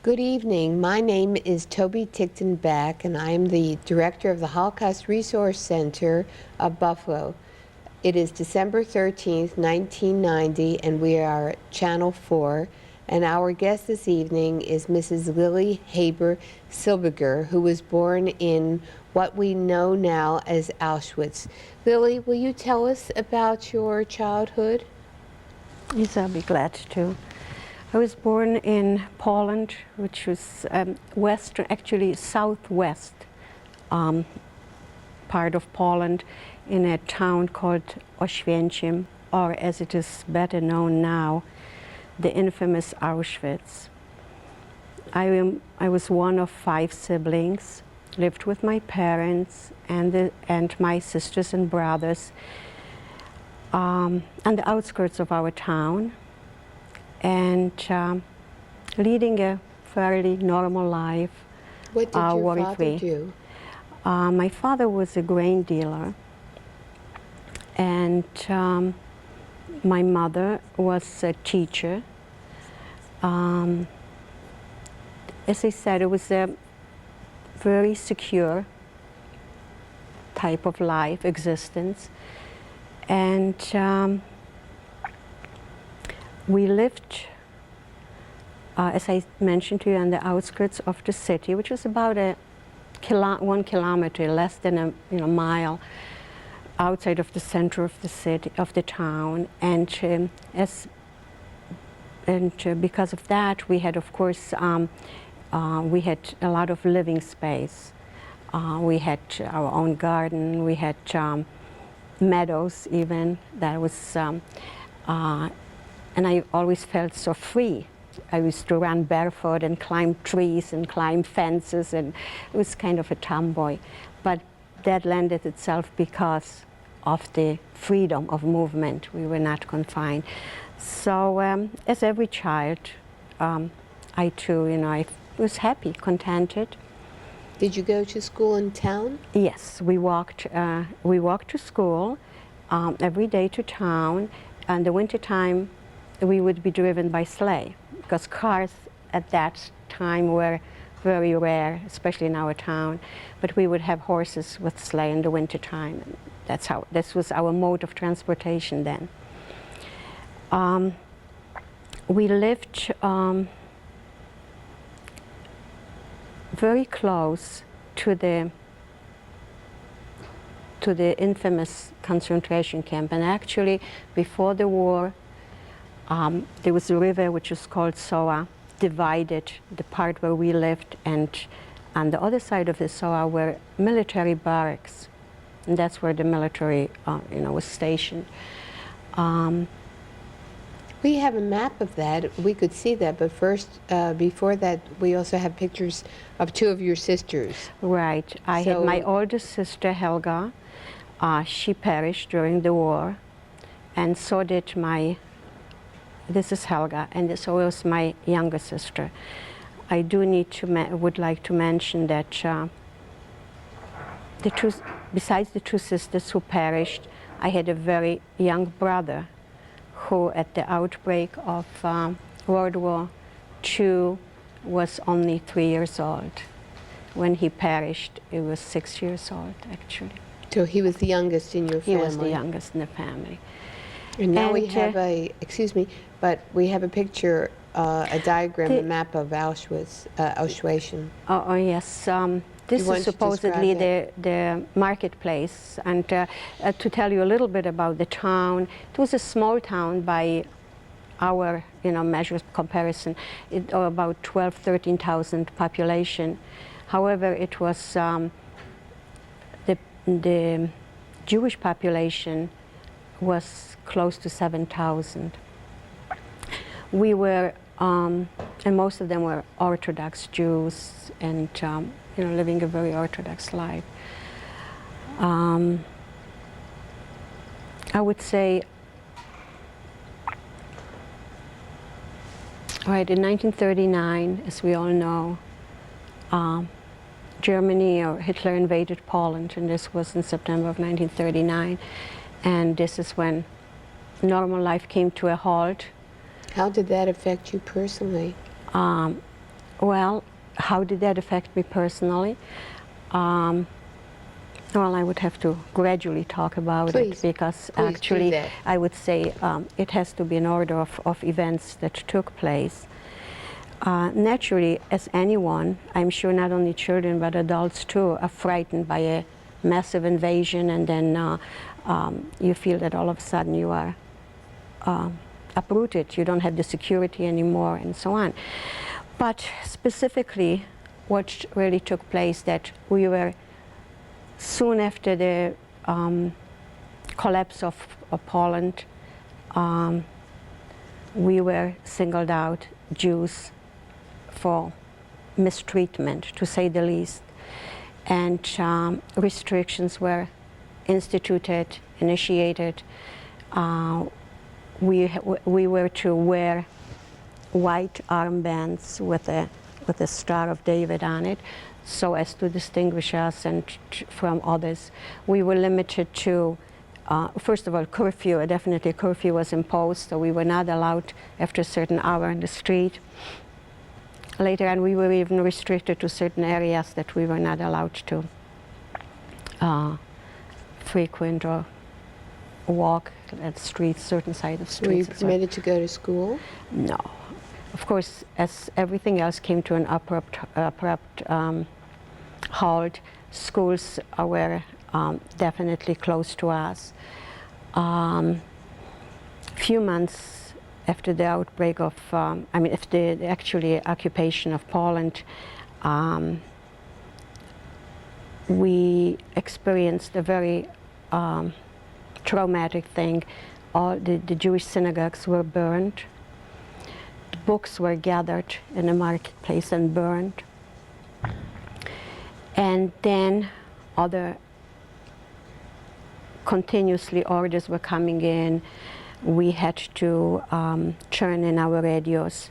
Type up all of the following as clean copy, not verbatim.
Good evening. My name is Toby Ticton Beck, and I am the director of the Holocaust Resource Center of Buffalo. It is December 13th, 1990, and we are at Channel 4. And our guest this evening is Mrs. Lilli Silbiger, who was born in what we know now as Auschwitz. Lilli, will you tell us about your childhood? Yes, I'll be glad to. I was born in Poland, which was western, actually southwest part of Poland, in a town called Oświęcim, or as it is better known now, the infamous Auschwitz. I was one of 5 siblings, lived with my parents and my sisters and brothers on the outskirts of our town, and leading a fairly normal life. What did your father do? My father was a grain dealer, and my mother was a teacher. As I said, it was a very secure type of life, existence, and we lived, as I mentioned to you, on the outskirts of the city, which was about 1 kilometer, less than a mile, outside of the center of the city, of the town. And because of that, we had, of course, we had a lot of living space. We had our own garden. We had meadows, even. That was. And I always felt so free. I used to run barefoot and climb trees and climb fences, and it was kind of a tomboy. But that lended itself because of the freedom of movement. We were not confined. So as every child, I too, I was happy, contented. Did you go to school in town? Yes, we walked to school every day to town. In the wintertime, we would be driven by sleigh, because cars at that time were very rare, especially in our town. But we would have horses with sleigh in the wintertime. This was our mode of transportation then. We lived very close to the infamous concentration camp. And actually, before the war, there was a river which was called Soa, divided the part where we lived, and on the other side of the Soa were military barracks, and that's where the military, was stationed. We have a map of that. We could see that, but first, before that, we also have pictures of 2 of your sisters. Right. I had my oldest sister, Helga. She perished during the war, and so did this is Helga, and so was my younger sister. I do would like to mention that besides the 2 sisters who perished, I had a very young brother who, at the outbreak of World War II, was only 3 years old. When he perished, he was 6 years old, actually. So he was the youngest in your family? He was the youngest in the family. And now we have excuse me, but we have a picture, a diagram, a map of Auschwitz, Oświęcim. Oh yes. This is supposedly the marketplace. And to tell you a little bit about the town, it was a small town by our measures comparison, about 12,000, 13,000 population. However, it was the Jewish population was close to 7,000. We were, and most of them were Orthodox Jews, and living a very Orthodox life. I would say, right, in 1939, as we all know, Germany or Hitler invaded Poland, and this was in September of 1939. And this is when normal life came to a halt. How did that affect you personally? Well, how did that affect me personally? Well, I would have to gradually talk about it, because please actually do that. I would say it has to be an order of events that took place. Naturally, as anyone, I'm sure not only children but adults too, are frightened by a massive invasion, and then you feel that all of a sudden you are uprooted, you don't have the security anymore, and so on. But specifically, what really took place, that we were soon after the collapse of Poland, we were singled out, Jews, for mistreatment, to say the least. And restrictions were instituted, initiated. We were to wear white armbands with a Star of David on it, so as to distinguish us and from others. We were limited to, first of all, curfew. Definitely a curfew was imposed, so we were not allowed after a certain hour in the street. Later on, we were even restricted to certain areas that we were not allowed to frequent or walk at streets, certain side of streets. Were you permitted to go to school? No. Of course, as everything else came to an abrupt halt, schools were definitely closed to us. Few months after the outbreak of, after the actually occupation of Poland, we experienced a very traumatic thing. All the Jewish synagogues were burned. The books were gathered in the marketplace and burned. And then other continuously orders were coming in. We had to turn in our radios.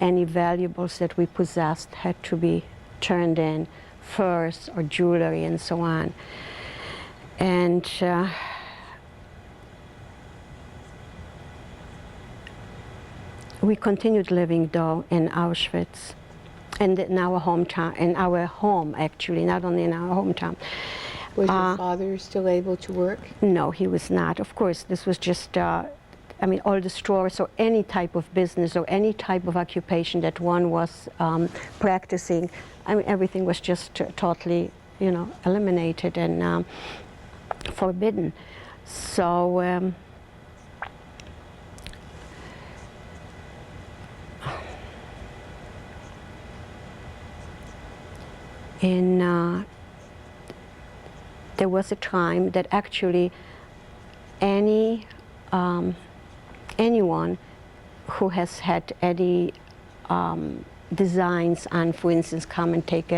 Any valuables that we possessed had to be turned in, furs or jewelry and so on. And we continued living though in Auschwitz, and in our hometown, in our home actually, not only in our hometown. Was your father still able to work? No, he was not. Of course, this was just, all the stores or any type of business or any type of occupation that one was practicing, everything was just totally, eliminated and forbidden. So there was a time that actually anyone who has had any designs on, for instance, come and take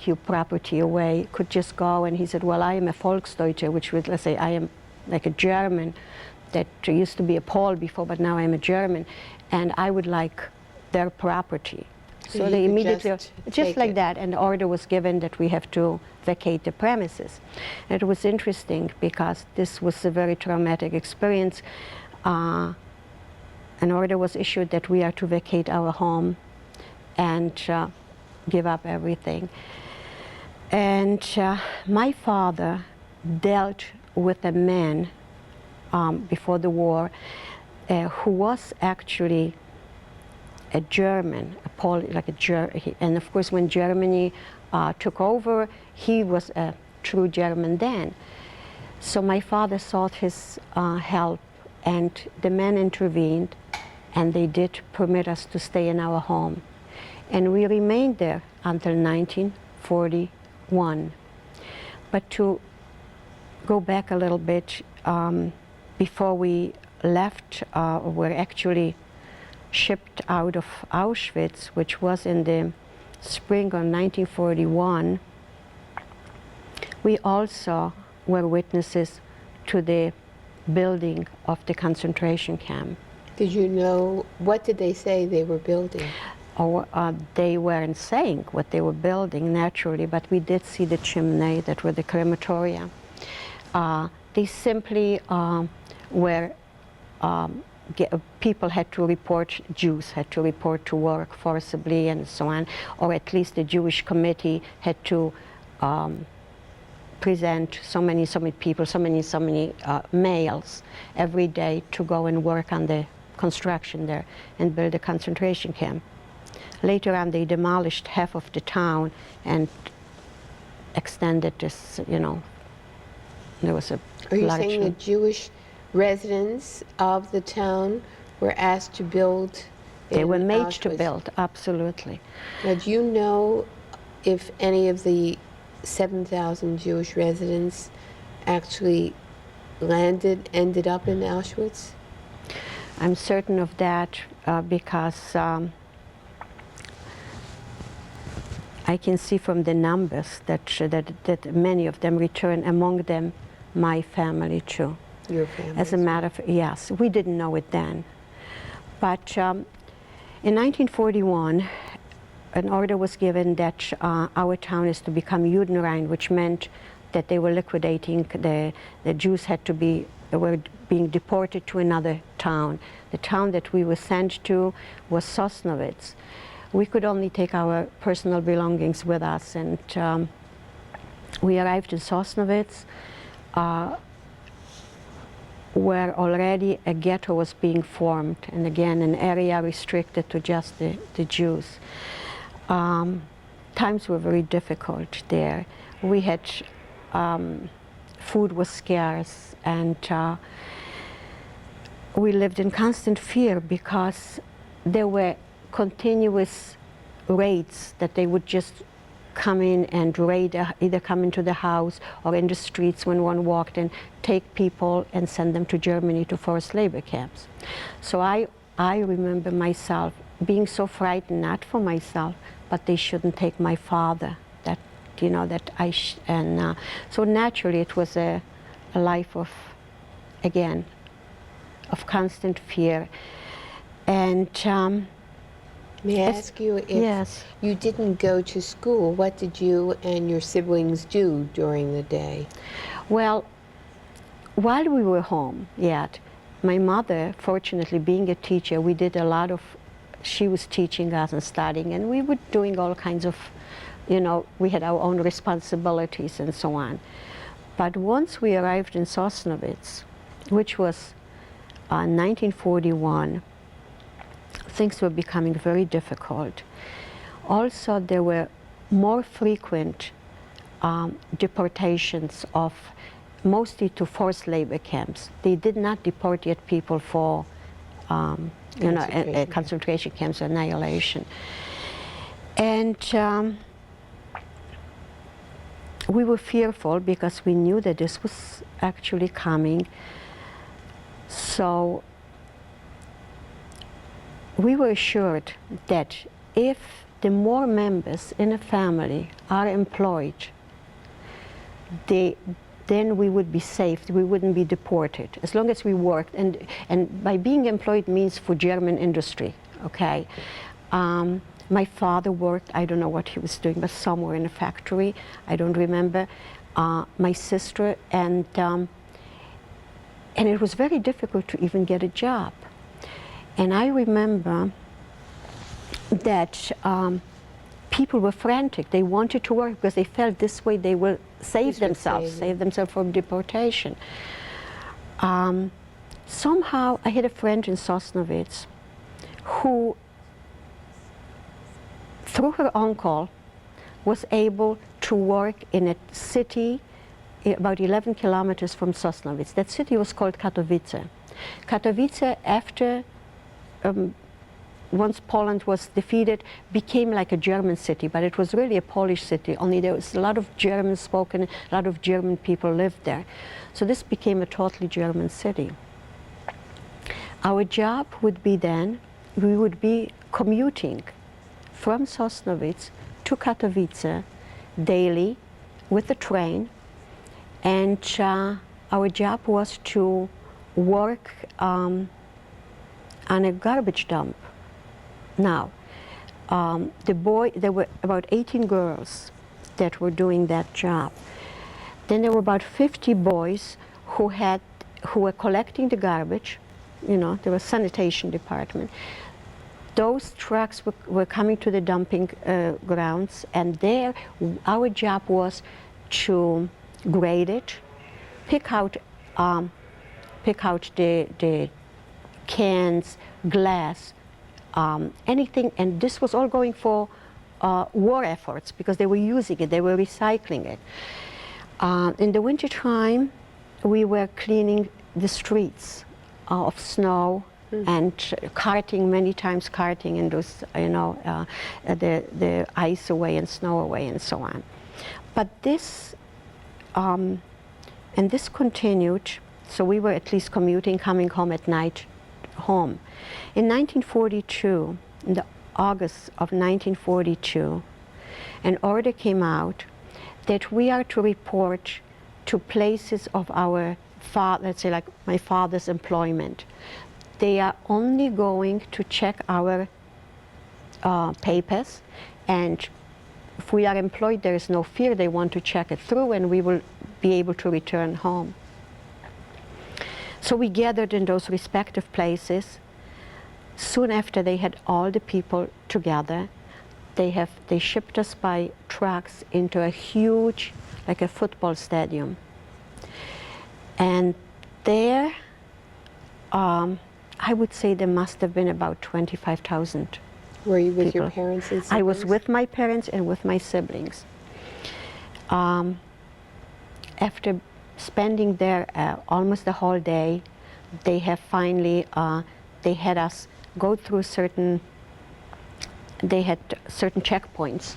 your property away, could just go, and he said, well, I am a Volksdeutsche, which would, let's say, I am like a German that used to be a Pole before, but now I'm a German, and I would like their property. So they immediately, just like that, and the order was given that we have to vacate the premises. And it was interesting because this was a very traumatic experience. An order was issued that we are to vacate our home and give up everything. And my father dealt with a man before the war who was actually a German, and of course when Germany took over, he was a true German then. So my father sought his help, and the men intervened, and they did permit us to stay in our home. And we remained there until 1941. But to go back a little bit, before we left, we're actually shipped out of Auschwitz, which was in the spring of 1941, we also were witnesses to the building of the concentration camp. Did you know, what did they say they were building? They weren't saying what they were building, naturally, but we did see the chimney that were the crematoria. They simply were people had to report, Jews had to report to work forcibly and so on, or at least the Jewish committee had to present so many people, so many males every day to go and work on the construction there and build a concentration camp. Later on, they demolished half of the town and extended this, you know, there was a Are you large saying the Jewish residents of the town were asked to build They were in made to Auschwitz? build, absolutely. Now, do you know if any of the 7,000 Jewish residents actually ended up in Auschwitz? I'm certain of that because I can see from the numbers that many of them return, among them my family too. Your family? As a matter of, yes, we didn't know it then. But in 1941, an order was given that our town is to become Judenrein, which meant that they were liquidating, the Jews were being deported to another town. The town that we were sent to was Sosnovitz. We could only take our personal belongings with us, and we arrived in Sosnovitz, where already a ghetto was being formed, and again an area restricted to just the Jews. Times were very difficult there. We had, food was scarce, and we lived in constant fear because there were continuous raids that they would just come in and raid, either come into the house or in the streets when one walked, and take people and send them to Germany to forced labor camps. So I remember myself being so frightened, not for myself, but they shouldn't take my father. That, you know, that so naturally it was a life of, again, of constant fear. And may I ask you, if yes. you didn't go to school, what did you and your siblings do during the day? Well, while we were home yet, my mother, fortunately being a teacher, we did a lot of, she was teaching us and studying, and we were doing all kinds of, you know, we had our own responsibilities and so on. But once we arrived in Sosnovitz, which was 1941, things were becoming very difficult. Also, there were more frequent deportations of, mostly to forced labor camps. They did not deport yet people for, you know, concentration camps, annihilation. And we were fearful because we knew that this was actually coming. So we were assured that if the more members in a family are employed, then we would be safe, we wouldn't be deported, as long as we worked. And by being employed means for German industry, okay? My father worked, I don't know what he was doing, but somewhere in a factory, I don't remember. My sister, and it was very difficult to even get a job. And I remember that people were frantic. They wanted to work because they felt this way they will save themselves from deportation. Somehow I had a friend in Sosnovitz who, through her uncle, was able to work in a city about 11 kilometers from Sosnovitz. That city was called Katowice. Katowice, after once Poland was defeated, became like a German city, but it was really a Polish city, only there was a lot of German spoken, a lot of German people lived there. So this became a totally German city. Our job would be then, we would be commuting from Sosnovitz to Katowice daily with the train, and our job was to work on a garbage dump. Now, there were about 18 girls that were doing that job. Then there were about 50 boys who were collecting the garbage you know, there was sanitation department. Those trucks were coming to the dumping grounds, and there our job was to grade it, pick out the cans, glass, anything, and this was all going for war efforts because they were using it, they were recycling it. In the winter time, we were cleaning the streets of snow and carting, many times carting in those, you know, the ice away and snow away and so on. But this, and this continued, so we were at least commuting, coming home at night, home. In 1942, in the August of 1942, an order came out that we are to report to places of our father, let's say like my father's employment. They are only going to check our papers, and if we are employed, there is no fear. They want to check it through, and we will be able to return home. So we gathered in those respective places. Soon after they had all the people together, they shipped us by trucks into a huge, like a football stadium. And there, I would say there must have been about 25,000. Were you with people. your parents and siblings? I was with my parents and with my siblings. After spending there almost the whole day, they have finally, they had us go through certain checkpoints,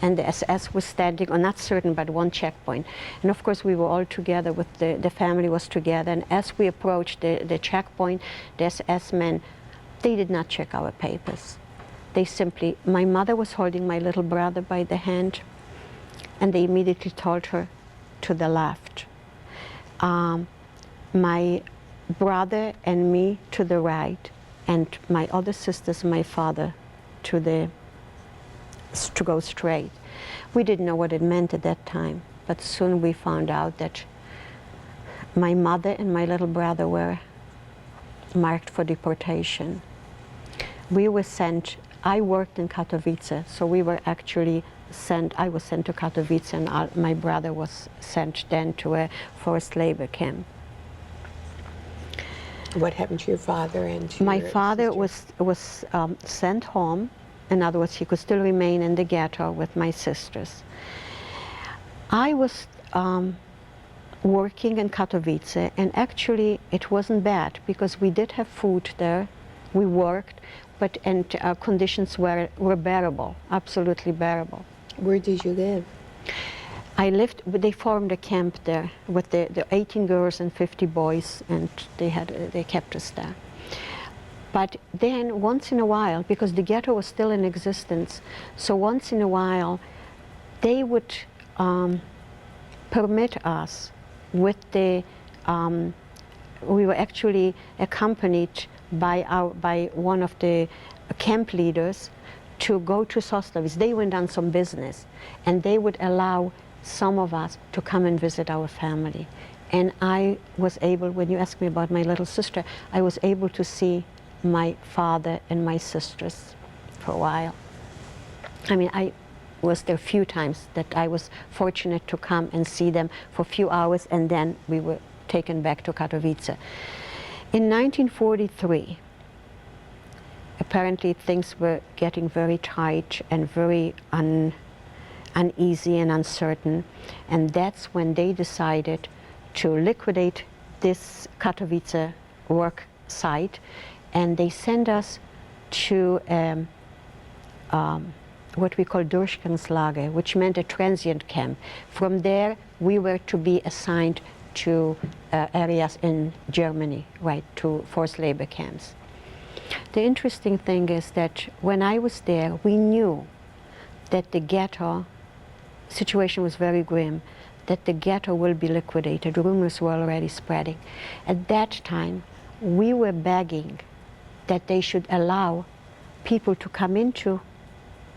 and the SS was standing, or not certain, but one checkpoint. And of course we were all together, with the family was together, and as we approached the checkpoint, the SS men, they did not check our papers. They simply, my mother was holding my little brother by the hand, and they immediately told her to the left. My brother and me to the right, and my other sisters and my father to go straight. We didn't know what it meant at that time, but soon we found out that my mother and my little brother were marked for deportation. We were sent, I worked in Katowice, so we were actually sent, I was sent to Katowice, and my brother was sent then to a forced labor camp. What happened to your father and to My your father sister? was sent home. In other words, he could still remain in the ghetto with my sisters. I was working in Katowice, and actually it wasn't bad because we did have food there. We worked, but conditions were bearable, absolutely bearable. Where did you live? I lived, they formed a camp there with the 18 girls and 50 boys, and they kept us there. But then once in a while, because the ghetto was still in existence, so once in a while they would permit us with the, we were actually accompanied by one of the camp leaders to go to Sosnowiec. They went on some business, and they would allow some of us to come and visit our family. And I was able, when you asked me about my little sister, I was able to see my father and my sisters for a while. I mean, I was there a few times that I was fortunate to come and see them for a few hours, and then we were taken back to Katowice. In 1943, apparently things were getting very tight and very uneasy and uncertain, and that's when they decided to liquidate this Katowice work site, and they sent us to what we call Durchgangslager, which meant a transient camp. From there, we were to be assigned to areas in Germany, right, to forced labor camps. The interesting thing is that when I was there, we knew that the ghetto situation was very grim, that the ghetto will be liquidated. Rumors were already spreading. At that time, we were begging that they should allow people to come into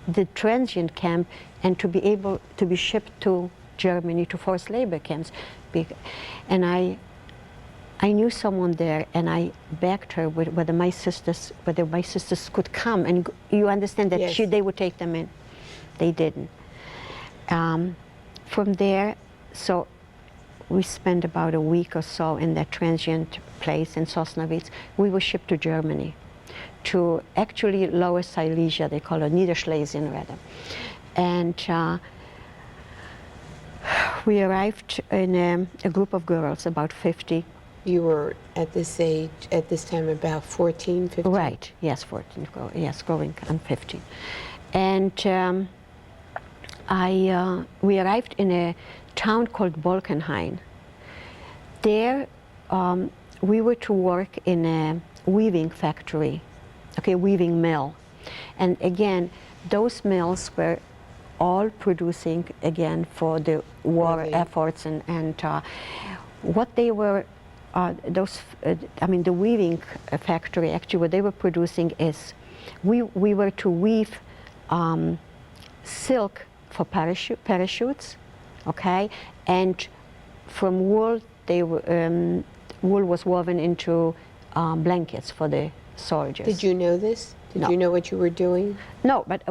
the transient camp and to be able to be shipped to Germany to forced labor camps. And I knew someone there, and I begged her whether my sisters could come, and you understand that Yes. they would take them in. They didn't. From there, so we spent about a week or so in that transient place in Sosnowitz. We were shipped to Germany, to actually Lower Silesia, they call it Niederschlesien rather. And we arrived in a group of girls, about 50. You were at this age, at this time, about 14, 15? Right, yes, 14, yes, going on 15. And we arrived in a town called Bolkenhain. There, we were to work in a weaving factory, okay, weaving mill. And again, those mills were all producing, again, for the war Really? efforts, and what they were, the weaving factory, actually, what they were producing is, we were to weave silk for parachutes, okay, and from wool, wool was woven into blankets for the soldiers. Did you know this? Did No. you know what you were doing? No, but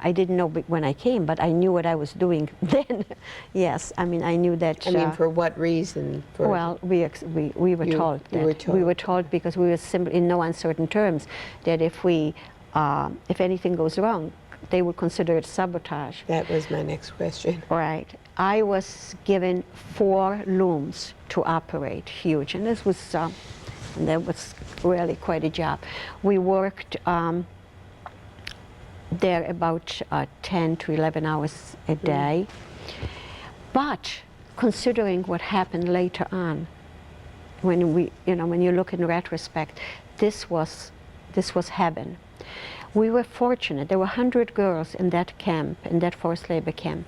I didn't know when I came, but I knew what I was doing then. Yes, I mean, I knew that. I mean, for what reason? For Well, we were told that. You were told. We were told because we were simply, in no uncertain terms, that if anything goes wrong, they would consider it sabotage. That was my next question. Right. I was given 4 looms to operate, huge, and this was that was really quite a job. We worked there about 10 to 11 hours a day. But considering what happened later on, when you look in retrospect, this was heaven. We were fortunate. There were 100 girls in that camp, in that forced labor camp.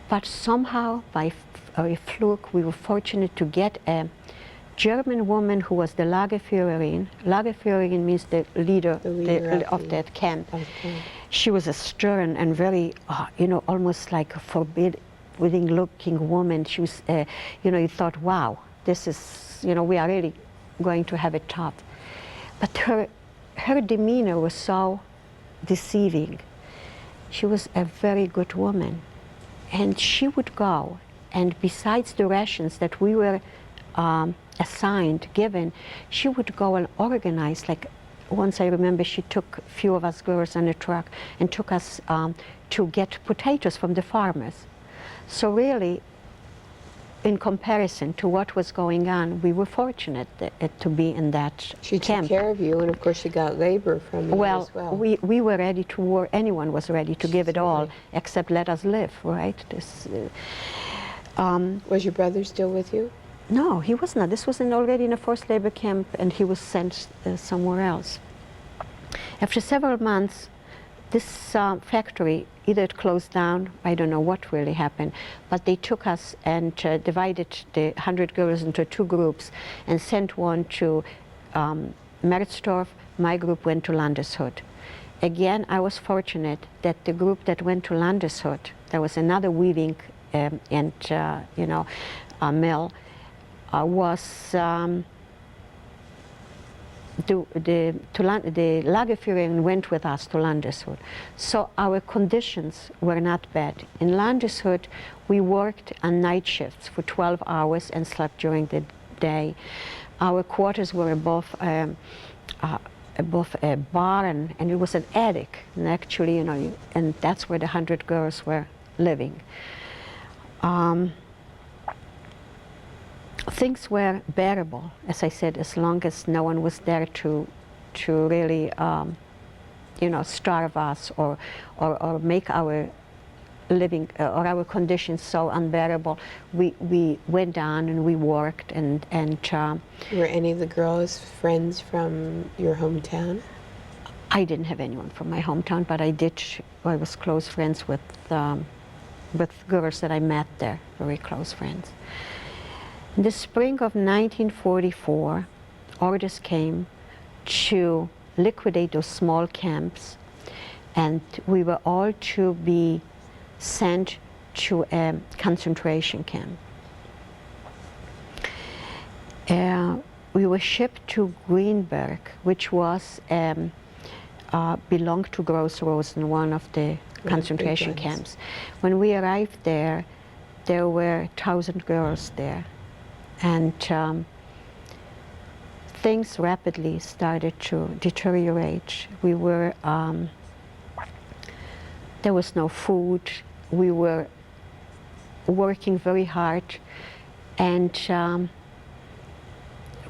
But somehow, by a fluke, we were fortunate to get a German woman who was the Lagerführerin. Lagerführerin means the leader, of that camp. Okay. She was a stern and very, almost like a forbidding-looking woman. She was, you thought, wow, this is, we are really going to have it tough. But her demeanor was so deceiving. She was a very good woman. And she would go, and besides the rations that we were assigned, given, she would go and organize, like once I remember she took a few of us girls on a truck and took us to get potatoes from the farmers. So really, in comparison to what was going on, we were fortunate to be in that She camp. took care of you, and of course she got labor from you Well, as well. we were ready to work. Anyone was ready to give it all, Certainly. except let us live, right? Was your brother still with you? No, he was not. This was already in a forced labor camp, and he was sent somewhere else. After several months, this factory, either it closed down, I don't know what really happened, but they took us and divided the 100 girls into 2 groups and sent one to Merzdorf. My group went to Landeshut. Again, I was fortunate that the group that went to Landeshut, there was another weaving mill, was the Lagerführerin went with us to Landeshut. So our conditions were not bad. In Landeshut, we worked on night shifts for 12 hours and slept during the day. Our quarters were above a barn, and it was an attic. And actually, and that's where the 100 girls were living. Things were bearable, as I said, as long as no one was there to really, starve us or make our living or our conditions so unbearable. We went on and we worked and. Were any of the girls friends from your hometown? I didn't have anyone from my hometown, but I was close friends with girls that I met there, very close friends. In the spring of 1944, orders came to liquidate those small camps, and we were all to be sent to a concentration camp. we were shipped to Greenberg, which was belonged to Gross-Rosen, one of the concentration camps. When we arrived there were 1,000 girls there, and things rapidly started to deteriorate. We were there was no food. We were working very hard, and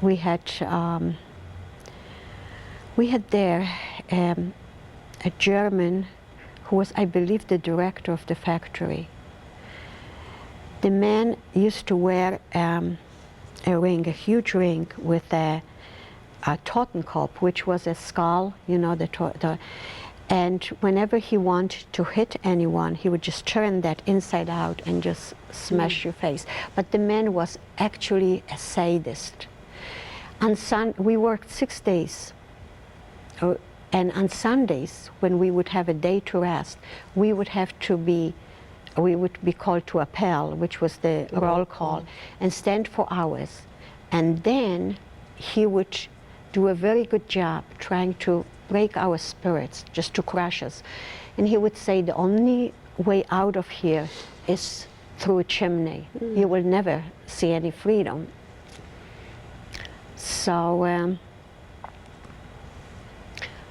we had there a German who was, I believe, the director of the factory. The man used to wear a ring, a huge ring with a Totenkopf, which was a skull, you know, and whenever he wanted to hit anyone, he would just turn that inside out and just smash your face. But the man was actually a sadist. We worked 6 days. And on Sundays, when we would have a day to rest, we would be called to appel, which was the roll call, and stand for hours. And then he would do a very good job trying to break our spirits, just to crush us. And he would say, the only way out of here is through a chimney. You will never see any freedom. So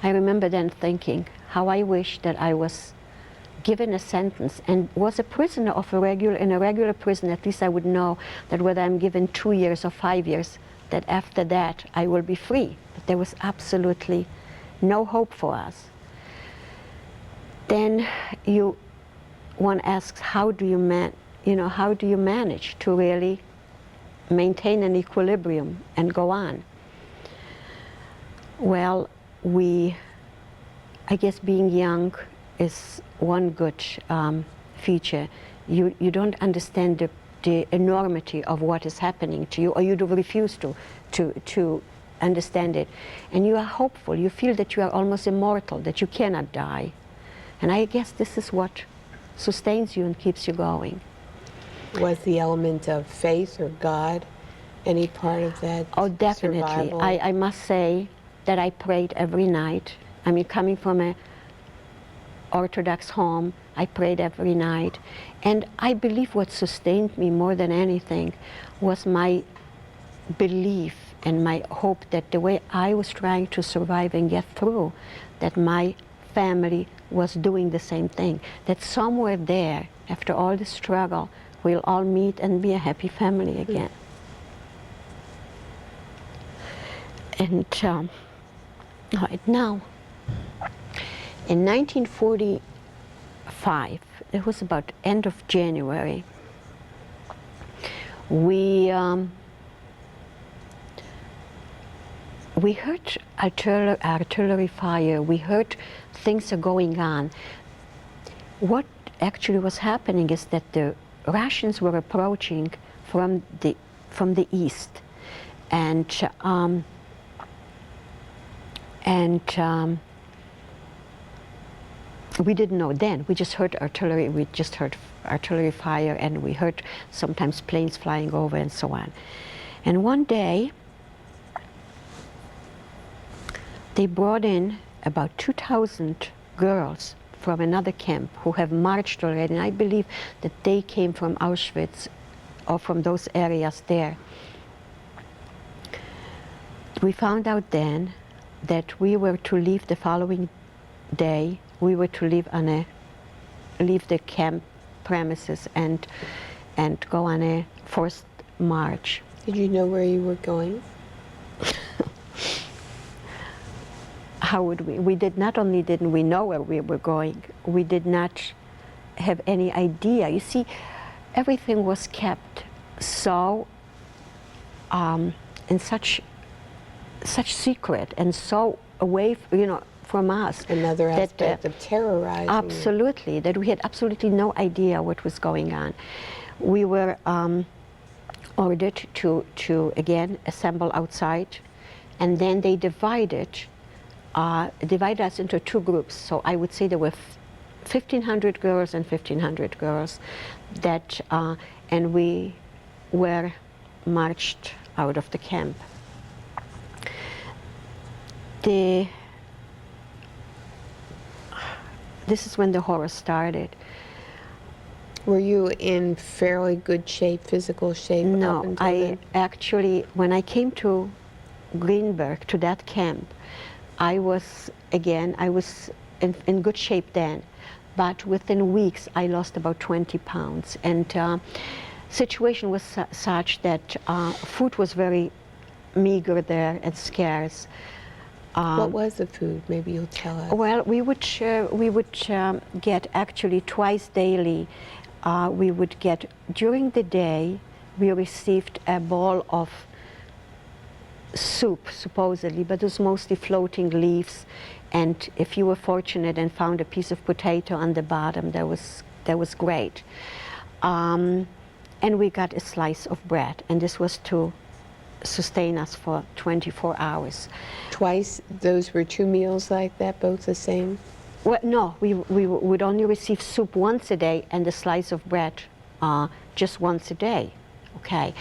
I remember then thinking how I wish that I was given a sentence and was a prisoner in a regular prison. At least I would know that whether I'm given 2 years or 5 years, that after that I will be free. But there was absolutely no hope for us. Then one asks, how do you manage to really maintain an equilibrium and go on? Well, I guess being young is one good feature. You don't understand the enormity of what is happening to you, or you do refuse to understand it. And you are hopeful. You feel that you are almost immortal, that you cannot die. And I guess this is what sustains you and keeps you going. Was the element of faith or God any part of that? Oh, definitely. Survival? I must say that I prayed every night. I mean, coming from an Orthodox home, I prayed every night. And I believe what sustained me more than anything was my belief and my hope that the way I was trying to survive and get through, that my family was doing the same thing. That somewhere there, after all the struggle, we'll all meet and be a happy family again. And right now, in 1945, it was about end of January, we heard artillery fire. We heard things are going on. What actually was happening is that the Russians were approaching from the east, and we didn't know then. We just heard artillery. We just heard artillery fire, and we heard sometimes planes flying over and so on. And one day, they brought in about 2,000 girls from another camp who have marched already, and I believe that they came from Auschwitz or from those areas there. We found out then that we were to leave the following day. We were to leave the camp premises and go on a forced march. Did you know where you were going? How would we? We did not only didn't we know where we were going, we did not have any idea. You see, everything was kept so in such secret and so away, from us. Another aspect of terrorizing. Absolutely, that we had absolutely no idea what was going on. We were ordered to again assemble outside, and then they divided us into two groups. So I would say there were 1,500 girls and 1,500 girls that, and we were marched out of the camp. this is when the horror started. Were you in fairly good shape, physical shape? up No, until I then? actually, when I came to Greenberg, to that camp, I was in good shape then, but within weeks I lost about 20 pounds, and situation was such that food was very meager there and scarce. What was the food? Maybe you'll tell us. Well, we would get actually twice daily. We would get, during the day, we received a bowl of soup, supposedly, but it was mostly floating leaves. And if you were fortunate and found a piece of potato on the bottom, that was great. And we got a slice of bread, and this was to sustain us for 24 hours. Twice? Those were 2 meals like that, both the same? Well, no, we would only receive soup once a day and a slice of bread just once a day. Okay,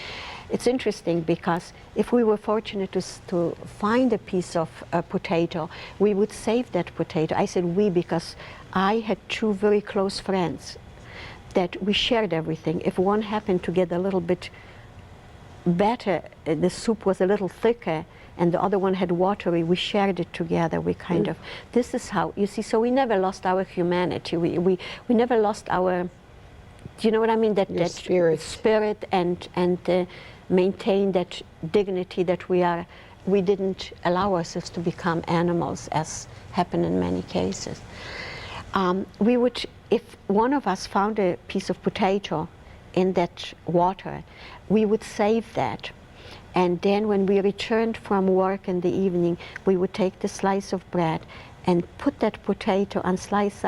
it's interesting because if we were fortunate to find a piece of potato, we would save that potato. I said we because I had 2 very close friends that we shared everything. If one happened to get a little bit better, the soup was a little thicker, and the other one had watery, we shared it together. We kind of, this is how, you see, so we never lost our humanity. We never lost our, do you know what I mean? That spirit and maintain that dignity that we didn't allow ourselves to become animals, as happened in many cases. We would, if one of us found a piece of potato in that water, we would save that. And then when we returned from work in the evening, we would take the slice of bread and put that potato and slice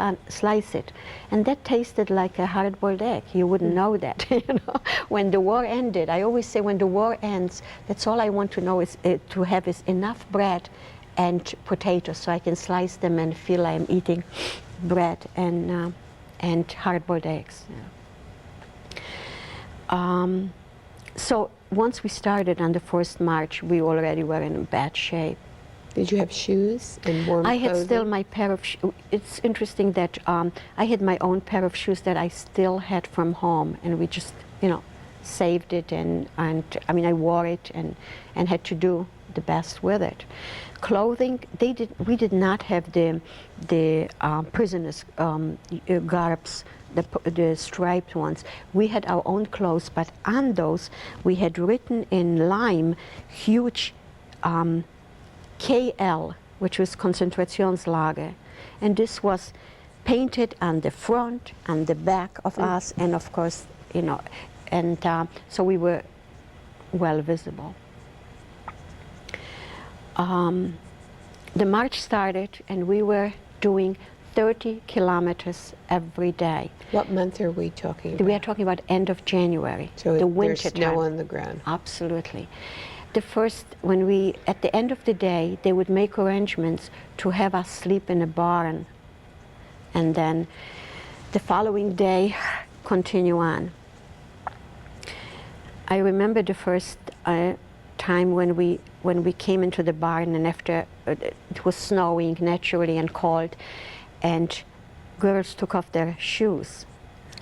it. And that tasted like a hard-boiled egg. You wouldn't know that, you know. When the war ended, I always say when the war ends, that's all I want to know is to have is enough bread and potatoes so I can slice them and feel I'm eating bread and hard-boiled eggs. Yeah. So once we started on the first march, we already were in bad shape. Did you have shoes and warm clothing? I had still my pair of shoes. It's interesting that I had my own pair of shoes that I still had from home, and we just, you know, saved it, and I mean, I wore it and had to do the best with it. Clothing, we did not have the prisoners' garbs, the striped ones. We had our own clothes, but on those we had written in lime huge KL, which was Konzentrationslager, and this was painted on the front and the back of us, and of course, you know, and so we were well visible. The march started, and we were doing 30 kilometers every day. What month are we talking about? We are talking about end of January, so the winter there's snow time. on the ground. Absolutely. At the end of the day, they would make arrangements to have us sleep in a barn, and then the following day continue on. I remember the first time when we came into the barn, and after it was snowing naturally and cold, and girls took off their shoes.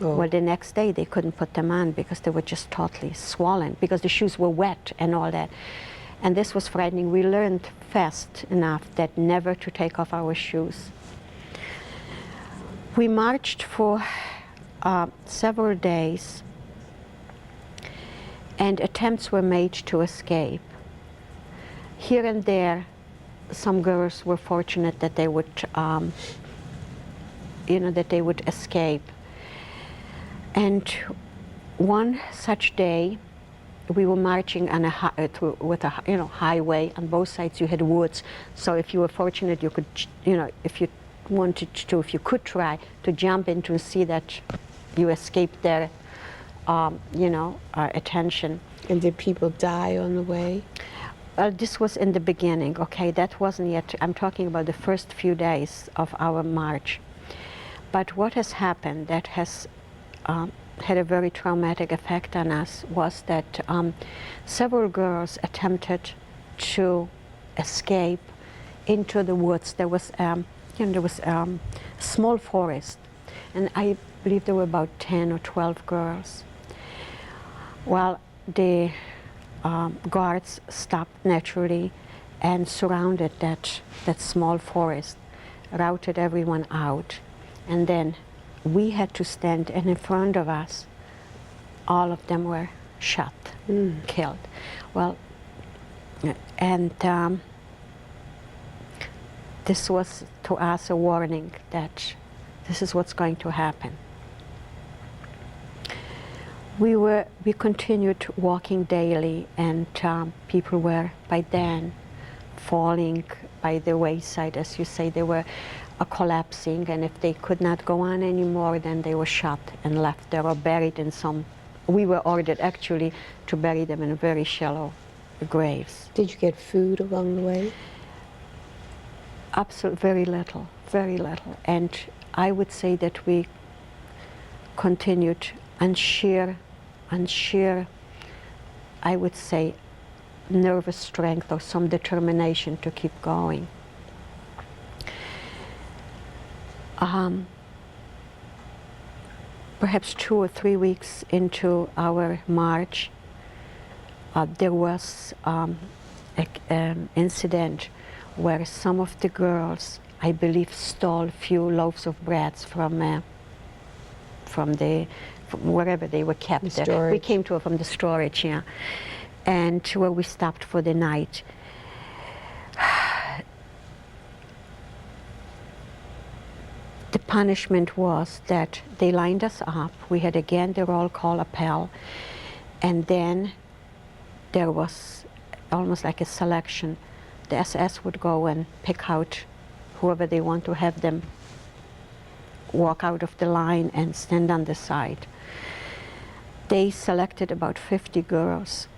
Oh. Well, the next day they couldn't put them on because they were just totally swollen because the shoes were wet and all that. And this was frightening. We learned fast enough that never to take off our shoes. We marched for several days, and attempts were made to escape. Here and there, some girls were fortunate that they would, that they would escape. And one such day, we were marching on with a highway. On both sides, you had woods. So if you were fortunate, you could, if you wanted to, if you could try to jump into and see that you escaped their, attention. And did people die on the way? This was in the beginning, okay? That wasn't yet, I'm talking about the first few days of our march. But what has happened that has had a very traumatic effect on us was that several girls attempted to escape into the woods. There was, small forest, and I believe there were about 10 or 12 girls. Well, the guards stopped naturally and surrounded that small forest, routed everyone out, and then we had to stand, and in front of us, all of them were shot, killed. Well, and this was to us a warning that this is what's going to happen. We continued walking daily, and people were by then falling by the wayside, as you say. They were collapsing, and if they could not go on anymore, then they were shot and left there or buried in some. We were ordered actually to bury them in very shallow graves. Did you get food along the way? Absolutely, very little, very little. And I would say that we continued on sheer, I would say, nervous strength or some determination to keep going. Perhaps 2 or 3 weeks into our march, there was an incident where some of the girls, I believe, stole a few loaves of bread from wherever they were kept. The there. storage. We came to it from the storage, yeah, and where we stopped for the night. The punishment was that they lined us up. We had again the roll call appel, and then there was almost like a selection. The SS would go and pick out whoever they want to have them walk out of the line and stand on the side. They selected about 50 girls,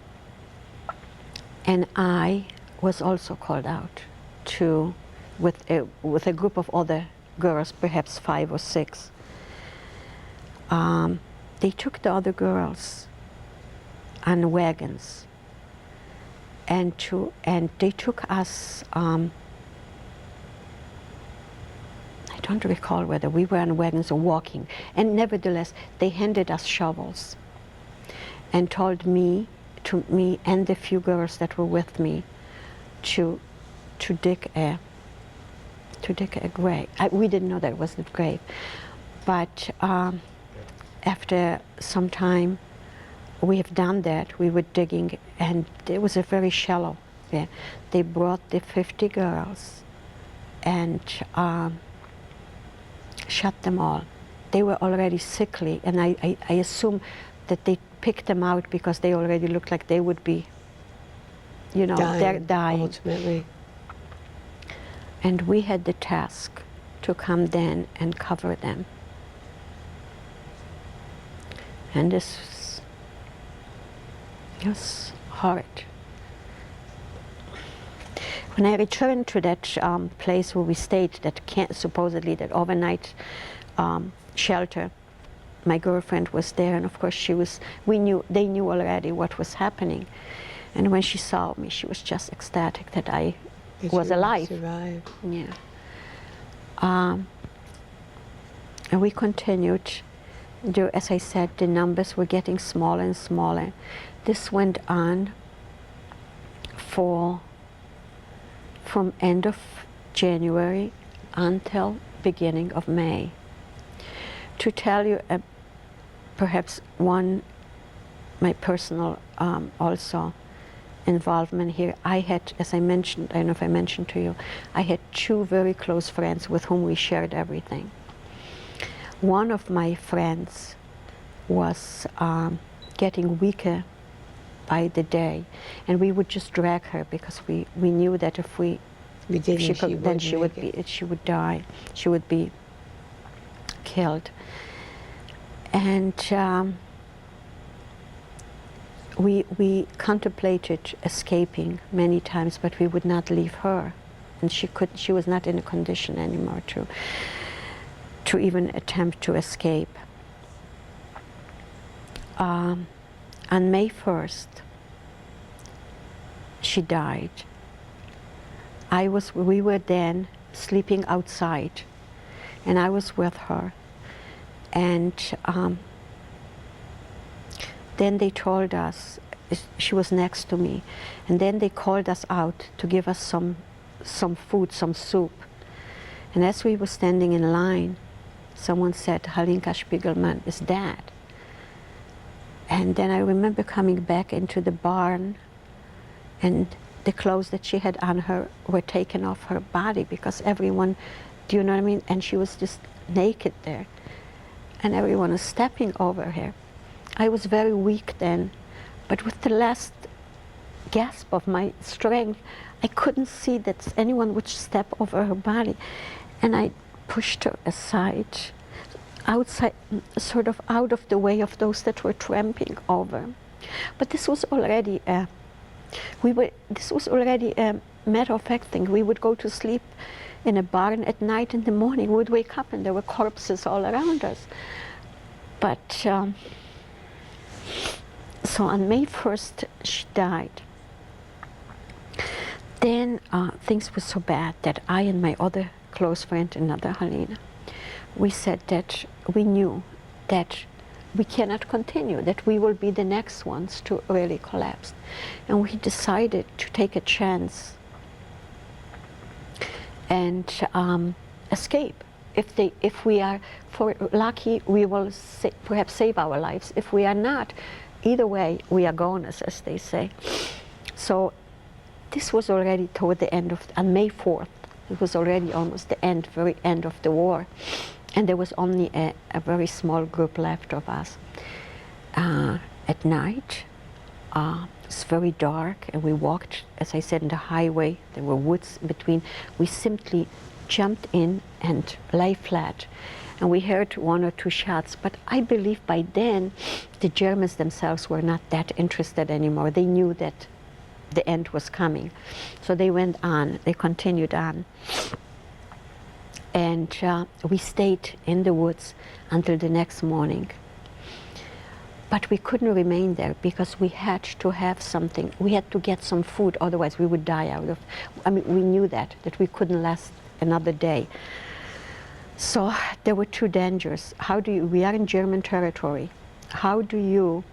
and I was also called out with a group of other girls, perhaps 5 or 6. They took the other girls on wagons, and they took us. I don't recall whether we were on wagons or walking, and nevertheless, they handed us shovels and told me and the few girls that were with me to dig a grave. We didn't know that it was the grave, but after some time we have done that. We were digging, and it was a very shallow. Yeah. They brought the 50 girls and shot them all. They were already sickly, and I assume that they picked them out because they already looked like they would be, they're dying. Ultimately. And we had the task to come then and cover them. And this was horrid. When I returned to that place where we stayed, that supposedly that overnight shelter, my girlfriend was there, and of course they knew already what was happening. And when she saw me, she was just ecstatic that I was alive. Survived. Yeah. And we continued. As I said, the numbers were getting smaller and smaller. This went on from end of January until beginning of May. To tell you perhaps my personal also involvement here, I had, as I mentioned, I don't know if I mentioned to you, I had 2 very close friends with whom we shared everything. One of my friends was getting weaker by the day, and we would just drag her because we knew that if she would die, she would be killed. And we contemplated escaping many times, but we would not leave her, and she was not in a condition anymore to even attempt to escape. On May 1st, she died. We were then sleeping outside, and I was with her. And then they told us, she was next to me, and then they called us out to give us some food, some soup. And as we were standing in line, someone said, Halinka Spiegelman is dead. And then I remember coming back into the barn, and the clothes that she had on her were taken off her body, because everyone, do you know what I mean? And she was just naked there, and everyone was stepping over her. I was very weak then, but with the last gasp of my strength, I couldn't see that anyone would step over her body. And I pushed her aside, outside, sort of out of the way of those that were tramping over. But this was already a matter-of-fact thing. We would go to sleep in a barn at night. In the morning, we would wake up and there were corpses all around us. But so on May 1st, she died. Then things were so bad that I and my other close friend, another Halina, we said that we knew that we cannot continue, that we will be the next ones to really collapse. And we decided to take a chance and escape. If we are lucky, we will perhaps save our lives. If we are not, either way, we are goners, as they say. So this was already toward the end of, on May 4th, it was already almost the end, very end of the war. And there was only a very small group left of us. At night, it's very dark, and we walked, as I said, in the highway. There were woods in between. We simply jumped in and lay flat. And we heard one or two shots, but I believe by then the Germans themselves were not that interested anymore. They knew that the end was coming. So they went on, they continued on. And we stayed in the woods until the next morning. But we couldn't remain there because we had to have something. We had to get some food, otherwise we would die out of, we knew that we couldn't last another day. So there were two dangers. We are in German territory. How do you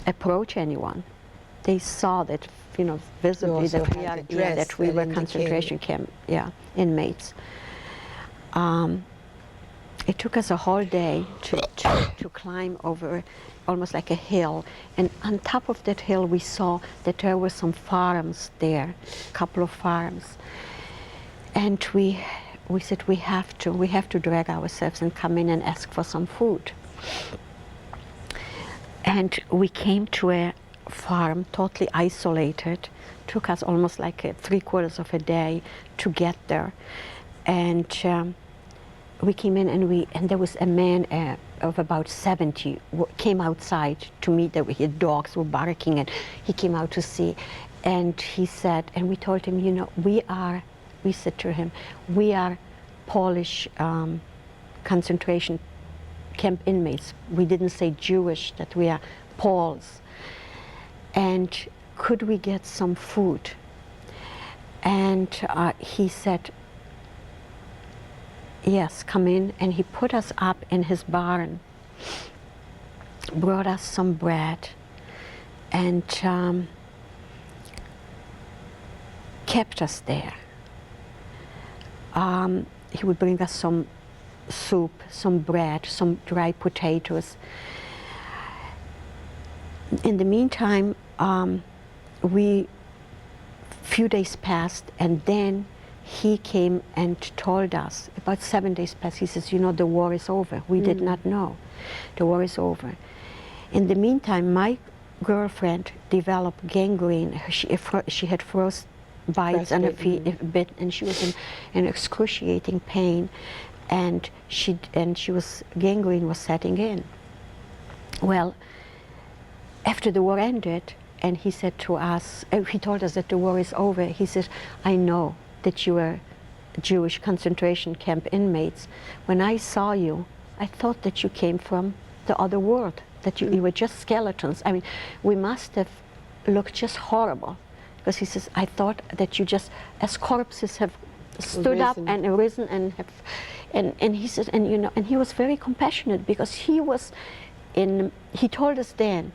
approach anyone? They saw that, visibly that we were concentration camp inmates. It took us a whole day to climb over almost like a hill, and on top of that hill we saw that there were some farms there, a couple of farms, and we said we have to drag ourselves and come in and ask for some food. And we came to a farm, totally isolated. Took us almost like 3/4 of a day to get there, and we came in, and there was a man of about 70 came outside to meet. His dogs were barking, and he came out to see. And he said, and we told him, we said to him, we are Polish concentration camp inmates. We didn't say Jewish, that we are Poles. And could we get some food? And he said, yes, come in. And he put us up in his barn, brought us some bread, and kept us there. He would bring us some soup, some bread, some dry potatoes. In the meantime, few days passed, and then he came and told us, about 7 days passed, he says, the war is over. We did not know. The war is over. In the meantime, my girlfriend developed gangrene. She had frost bites on her feet, and she was in excruciating pain, and gangrene was setting in. Well, after the war ended, and he said to us, he told us that the war is over. He said, I know that you were Jewish concentration camp inmates. When I saw you, I thought that you came from the other world, that you were just skeletons. We must have looked just horrible. because he says, I thought that you just, as corpses have stood up Risen. and arisen and have, and he said, and you know, and he was very compassionate because he was in, he told us then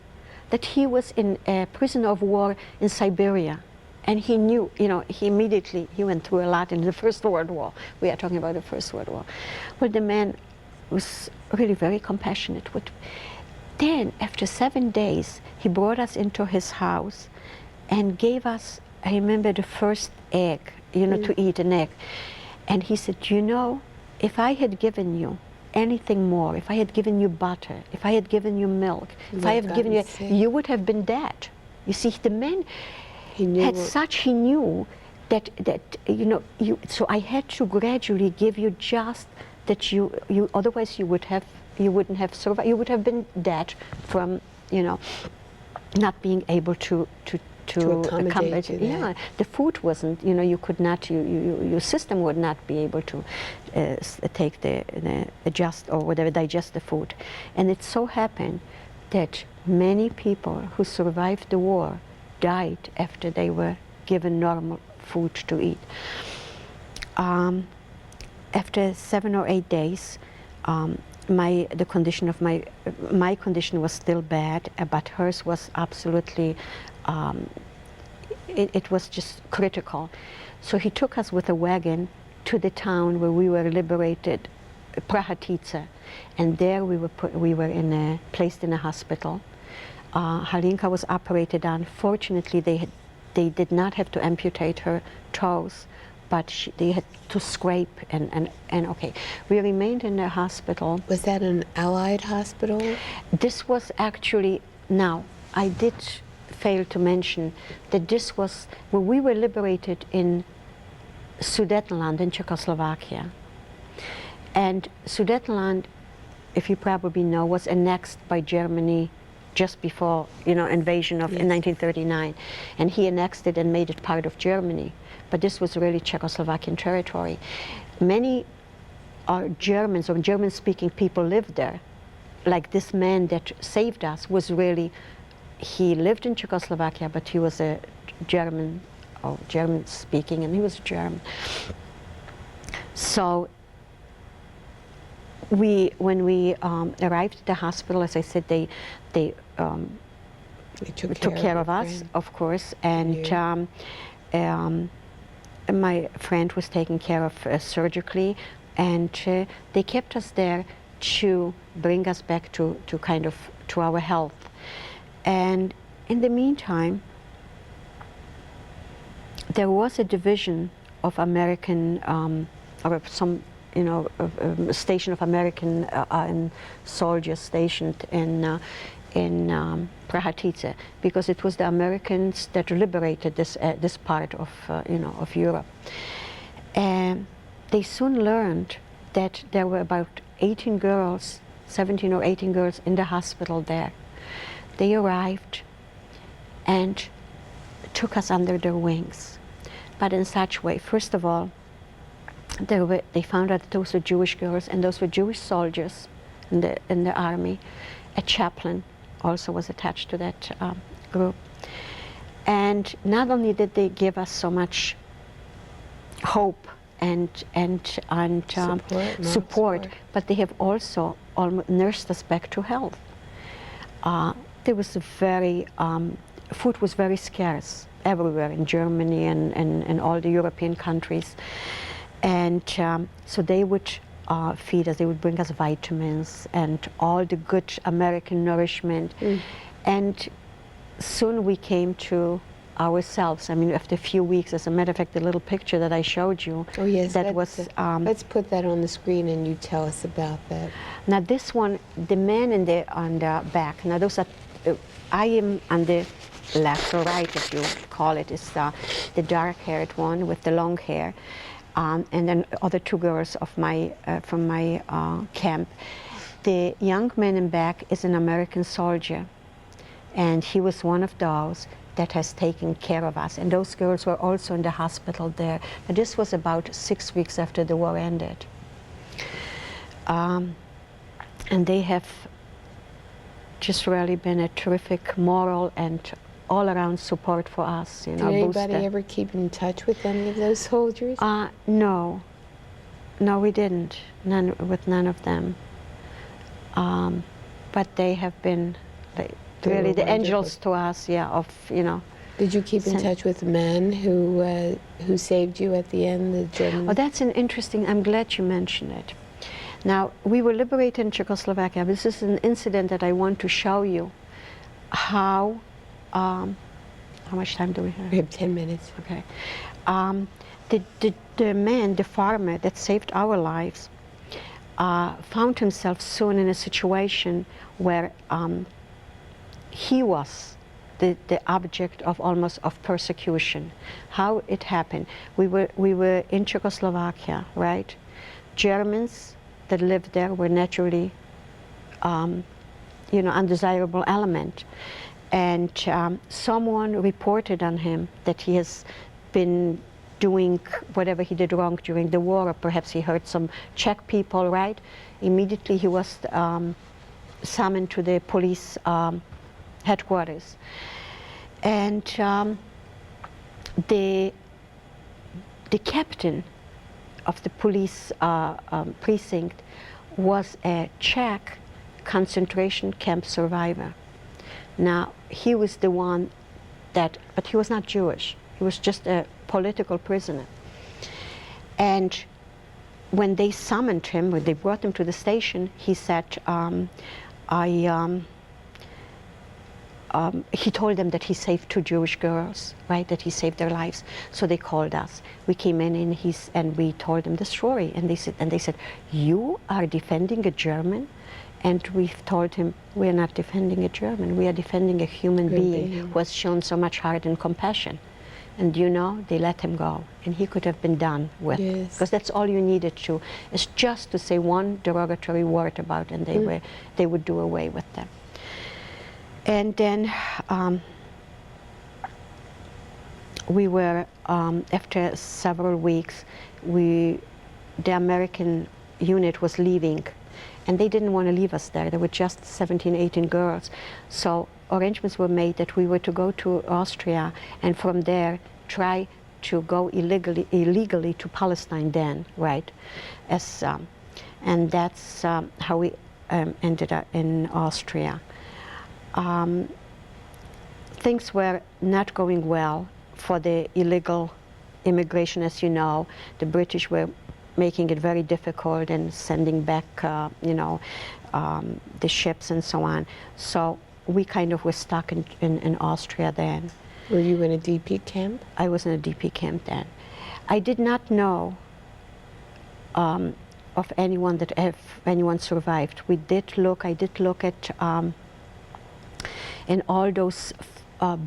that he was in a prisoner of war in Siberia. And he knew, you know, he immediately, he went through a lot in the First World War. We are talking about the First World War. Well, the man was really very compassionate. Then, after 7 days, he brought us into his house and gave us, I remember, the first egg, you know, to eat an egg. And he said, you know, if I had given you anything more, if I had given you butter, if I had given you milk, if I had given you, you would have been dead. You see, the man had such, he knew that, you know, so I had to gradually give you just that you otherwise you wouldn't have survived, you would have been dead from, you know, not being able to accommodate to that. Yeah, the food wasn't, you know, you could not, your system would not be able to take adjust or whatever, digest the food. And it so happened that many people who survived the war died after they were given normal food to eat. After 7 or 8 days, the condition of my condition was still bad, but hers was absolutely, it was just critical. So he took us with a wagon to the town where we were liberated, Prahatice, and there we were placed in a hospital. Halinka was operated on. Fortunately, they did not have to amputate her toes, but they had to scrape and okay. We remained in the hospital. Was that an Allied hospital? This was actually, now, I did fail to mention that this was, when we were liberated in Sudetenland in Czechoslovakia. And Sudetenland, if you probably know, was annexed by Germany just before, you know, invasion of in 1939, and he annexed it and made it part of Germany. But this was really Czechoslovakian territory. Many Germans or German-speaking people lived there. Like this man that saved us was really, he lived in Czechoslovakia, but he was a German, or German-speaking, and he was German. So when we arrived at the hospital, as I said, they took care of us, of course, and my friend was taken care of surgically, and they kept us there to bring us back to our health. And in the meantime, there was a division of American, or some, you know, a station of American soldiers stationed in Prahatice, because it was the Americans that liberated this part of you know, of Europe. And they soon learned that there were about 18 girls, 17 or 18 girls in the hospital there. They arrived and took us under their wings, but in such way. First of all, they found out that those were Jewish girls, and those were Jewish soldiers in the army. A chaplain also was attached to that group. And not only did they give us so much hope and support, but they have also almost nursed us back to health. There was food was very scarce everywhere in Germany and all the European countries. And so they would feed us, they would bring us vitamins and all the good American nourishment. And soon we came to ourselves. I mean, after a few weeks, as a matter of fact, the little picture that I showed you, oh yes, that was... let's put that on the screen and you tell us about that. Now this one, the man on the back, now those are, I am on the left or right, if you call it, is the dark-haired one with the long hair. And then other two girls of from my camp. The young man in back is an American soldier, and he was one of those that has taken care of us. And those girls were also in the hospital there. And this was about 6 weeks after the war ended. And they have just really been a terrific moral and all-around support for us, you Did know, anybody booster. ever keep in touch with any of those soldiers? No, we didn't. With none of them. But they have been They really were the wonderful. angels to us, yeah. Of you know. Did you keep in Sen- touch with the men who saved you at the end, the Germans? Oh, that's an interesting. I'm glad you mentioned it. Now, we were liberated in Czechoslovakia. This is an incident that I want to show you how much time do we have? We have 10 minutes. Okay. The man, the farmer that saved our lives, found himself soon in a situation where he was the object of almost of persecution. How it happened? We were in Czechoslovakia, right? Germans that lived there were naturally, undesirable element, and someone reported on him that he has been doing whatever he did wrong during the war, or perhaps he hurt some Czech people, right? Immediately he was summoned to the police headquarters. And the captain of the police precinct was a Czech concentration camp survivor. Now, he was the one but he was not Jewish. He was just a political prisoner. And when they summoned him, when they brought him to the station, he said, he told them that he saved 2 Jewish girls, right? That he saved their lives. So they called us. We came in and we told them the story. And they said, you are defending a German? And we told him, we are not defending a German. We are defending a human being who has shown so much heart and compassion. And they let him go. And he could have been done with. Yes. Because that's all you needed to, is just to say one derogatory word about, and they would do away with them. And then we were, after several weeks, the American unit was leaving, and they didn't want to leave us there. There were just 17, 18 girls. So arrangements were made that we were to go to Austria, and from there try to go illegally to Palestine then, right? And that's how we ended up in Austria. Things were not going well for the illegal immigration, as you know. The British were making it very difficult and sending back, the ships and so on. So we kind of were stuck in Austria then. Were you in a DP camp? I was in a DP camp then. I did not know of anyone anyone survived. I did look at in all those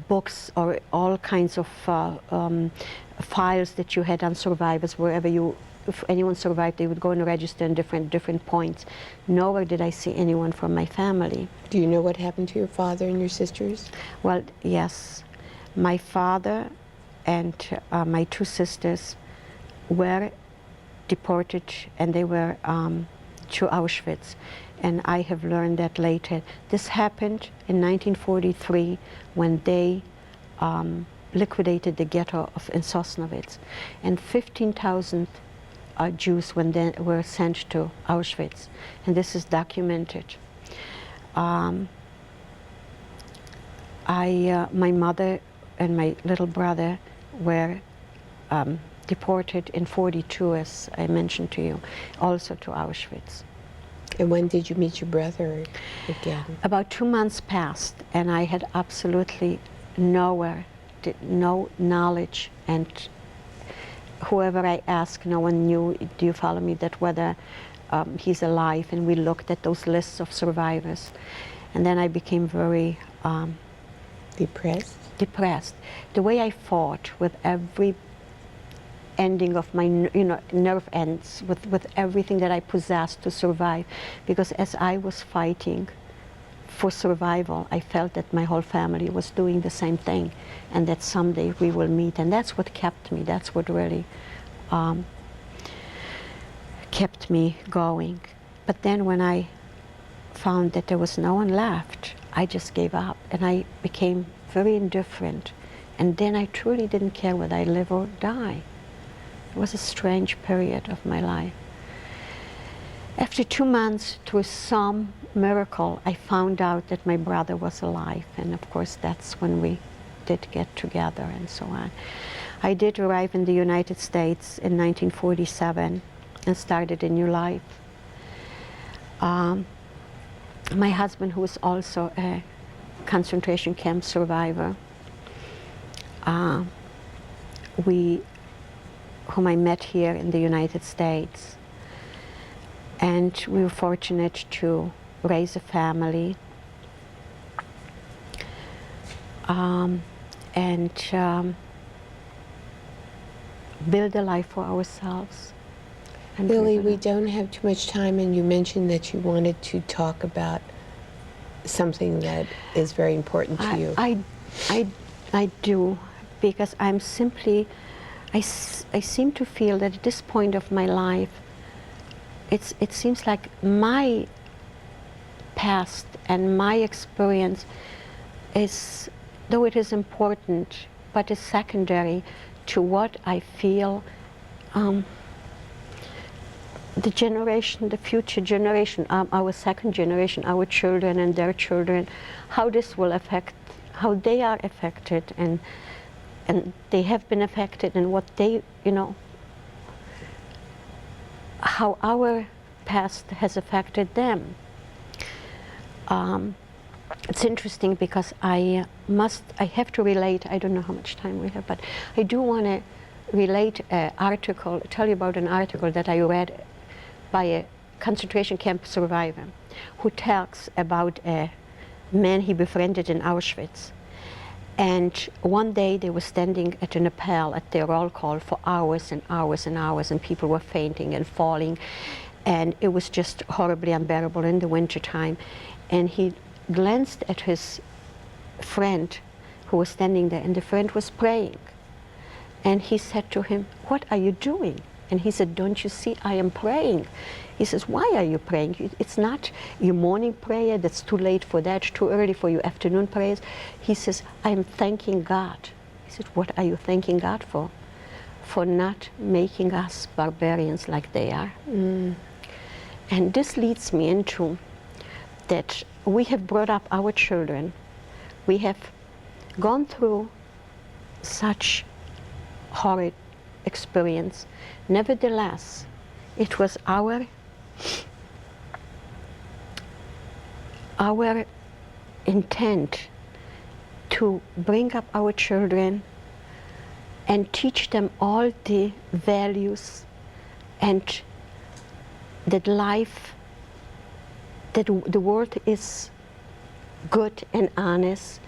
books or all kinds of files that you had on survivors, if anyone survived, they would go and register in different points. Nowhere did I see anyone from my family. Do you know what happened to your father and your sisters? Well, yes. My father and my 2 sisters were deported, and they were to Auschwitz. And I have learned that later. This happened in 1943 when they liquidated the ghetto in Sosnowitz. And 15,000 Jews were sent to Auschwitz. And this is documented. My mother and my little brother were deported in 42, as I mentioned to you, also to Auschwitz. And when did you meet your brother again? About 2 months passed, and I had absolutely no knowledge, and whoever I asked, no one knew, do you follow me, that whether he's alive. And we looked at those lists of survivors. And then I became very depressed. The way I fought with every ending of my nerve ends, with everything that I possessed to survive. Because as I was fighting for survival, I felt that my whole family was doing the same thing, and that someday we will meet. And that's what kept me. That's what really kept me going. But then when I found that there was no one left, I just gave up, and I became very indifferent. And then I truly didn't care whether I live or die. It was a strange period of my life. After 2 months, through some miracle, I found out that my brother was alive. And of course, that's when we did get together and so on. I did arrive in the United States in 1947 and started a new life. My husband, who was also a concentration camp survivor, whom I met here in the United States. And we were fortunate to raise a family and build a life for ourselves. And Lilli, we don't have too much time, and you mentioned that you wanted to talk about something that is very important to you. I do, because I'm simply, I seem to feel that at this point of my life, it seems like my past and my experience is, though it is important, but is secondary to what I feel the generation, the future generation, our second generation, our children and their children, how this will affect, how they are affected, and they have been affected, and what they, you know, how our past has affected them. It's interesting because I have to relate, I don't know how much time we have, but I do want to relate an article, tell you about an article that I read by a concentration camp survivor who talks about a man he befriended in Auschwitz. And one day they were standing at an appel at their roll call for hours and hours and hours, and people were fainting and falling, and it was just horribly unbearable in the wintertime. And he glanced at his friend who was standing there, and the friend was praying. And he said to him, "What are you doing?" And he said, "Don't you see, I am praying." He says, "Why are you praying? It's not your morning prayer, that's too late for that, too early for your afternoon prayers." He says, "I am thanking God." He said, "What are you thanking God for?" "For not making us barbarians like they are." And this leads me into that we have brought up our children. We have gone through such horrid experience. Nevertheless, it was our intent to bring up our children and teach them all the values, and that life, that the world is good and honest,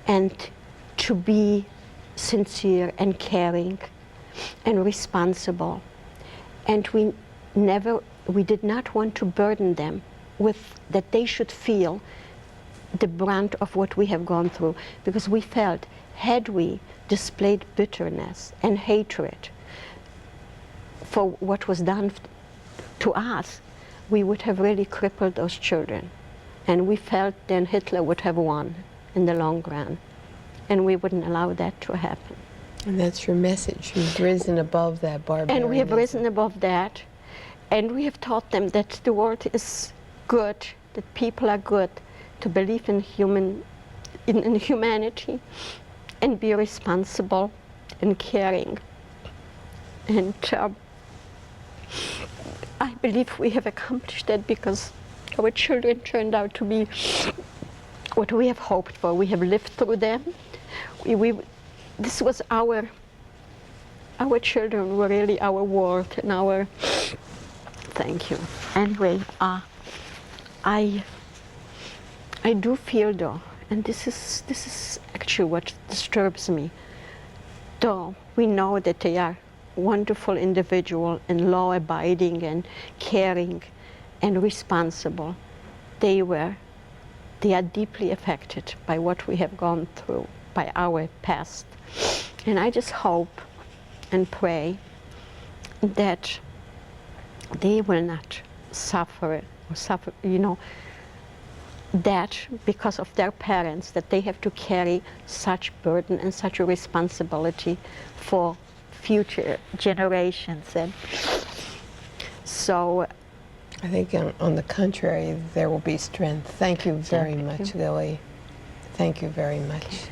and to be sincere and caring and responsible. And we did not want to burden them with that they should feel the brunt of what we have gone through, because we felt, had we displayed bitterness and hatred for what was done to us, we would have really crippled those children. And we felt then Hitler would have won in the long run, and we wouldn't allow that to happen. And that's your message. You've risen above that barbarism. And we have risen above that, and we have taught them that the world is good, that people are good, to believe in humanity, and be responsible and caring. And I believe we have accomplished that, because our children turned out to be what we have hoped for. We have lived through them. This was our children were really our world and our, thank you. Anyway, I do feel though, and this is actually what disturbs me, though we know that they are wonderful individual and law-abiding and caring and responsible, they are deeply affected by what we have gone through, by our past. And I just hope and pray that they will not suffer, you know, that because of their parents, that they have to carry such burden and such a responsibility for future generations. And so I think on the contrary, there will be strength. Thank you very Thank much, you. Lilli. Thank you very much.